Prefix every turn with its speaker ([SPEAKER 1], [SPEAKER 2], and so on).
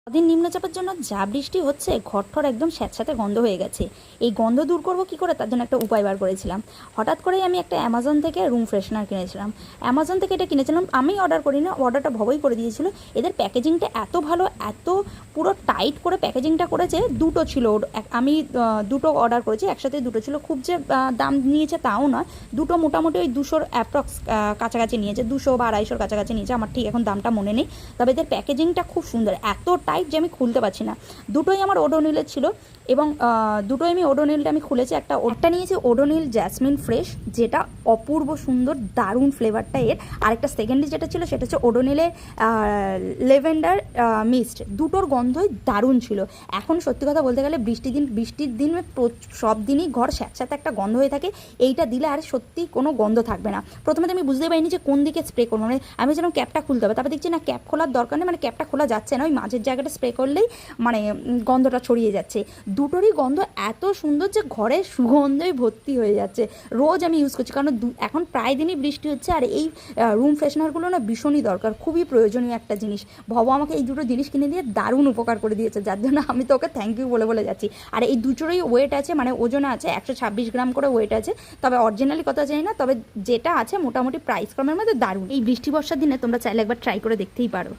[SPEAKER 1] কদিন নিম্নচাপের জন্য যা বৃষ্টি হচ্ছে ঘরঠর একদম স্যাঁতস্যাঁতে গন্ধ হয়ে গেছে। এই গন্ধ দূর করব কি করে, তার জন্য একটা উপায় বার করেছিলাম। হঠাৎ করেই আমি একটা অ্যামাজন থেকে রুম ফ্রেশনার কিনেছিলাম। অ্যামাজন থেকে এটা কিনেছিলাম, আমি অর্ডার করি না, অর্ডারটা ভবই করে দিয়েছিল। এদের প্যাকেজিংটা এত ভালো, এত পুরো টাইট করে প্যাকেজিংটা করেছে। দুটো ছিল আমি দুটো অর্ডার করেছি, একসাথে দুটো ছিল। খুব যে দাম নিয়েছে তাও নয়, দুটো মোটামুটি ওই 200 অ্যাপ্রক্স কাছাকাছি নিয়েছে, 200 বা 250 কাছাকাছি নিয়েছে। আমার ঠিক এখন দামটা মনে নেই, তবে এদের প্যাকেজিংটা খুব সুন্দর, এত টাইট যে আমি খুলতে পারছি না। দুটোই আমার ওডোনিলের ছিল এবং দুটোই আমি ওডোনিলটা আমি খুলেছি। একটা নিয়েছি ওডোনিল জ্যাসমিন ফ্রেশ, যেটা অপূর্ব সুন্দর, দারুণ ফ্লেভারটা এর। আরেকটা সেকেন্ডলি যেটা ছিল সেটা হচ্ছে ওডোনিলের লেভেন্ডার মিস্ট। দুটোর গন্ধই দারুণ ছিল। এখন সত্যি কথা বলতে গেলে বৃষ্টির দিন সব দিনই ঘর স্যাঁতস্যাঁতে একটা গন্ধ হয়ে থাকে। এইটা দিলে আর সত্যি কোনো গন্ধ থাকবে না। প্রথমে তো আমি বুঝতে পারিনি যে কোন দিকে স্প্রে করবো, মানে আমি যেন ক্যাপটা খুলতে হবে, তারপর দেখছি না, ক্যাপ খোলার দরকার নেই, মানে ক্যাপটা খোলা যাচ্ছে না, ওই মাঝের জায়গাটা স্প্রে করলেই মানে গন্ধটা ছড়িয়ে যাচ্ছে। দুটোরই গন্ধ এত সুন্দর যে ঘরে সুগন্ধই ভর্তি হয়ে যাচ্ছে। রোজ আমি ইউজ করছি, কারণ এখন প্রায় দিনই বৃষ্টি হচ্ছে। আর এই রুম ফ্রেশনারগুলো না ভীষণই দরকার, খুবই প্রয়োজনীয় একটা জিনিস। ভব আমাকে এই দুটো জিনিস কিনে দিয়ে দারুণ উপকার করে দিয়েছে, যার জন্য আমি তো ওকে থ্যাংক ইউ বলে বলে যাচ্ছি। আর এই দুটোরই ওয়েট আছে, মানে ওজন আছে 126 গ্রাম করে ওয়েট আছে। তবে অরিজিনালি কথা জানি না, তবে যেটা আছে মোটামুটি প্রাইস কমের মধ্যে দারুণ। এই বৃষ্টি বর্ষার দিনে তোমরা চাইলে একবার ট্রাই করে দেখতেই পারো।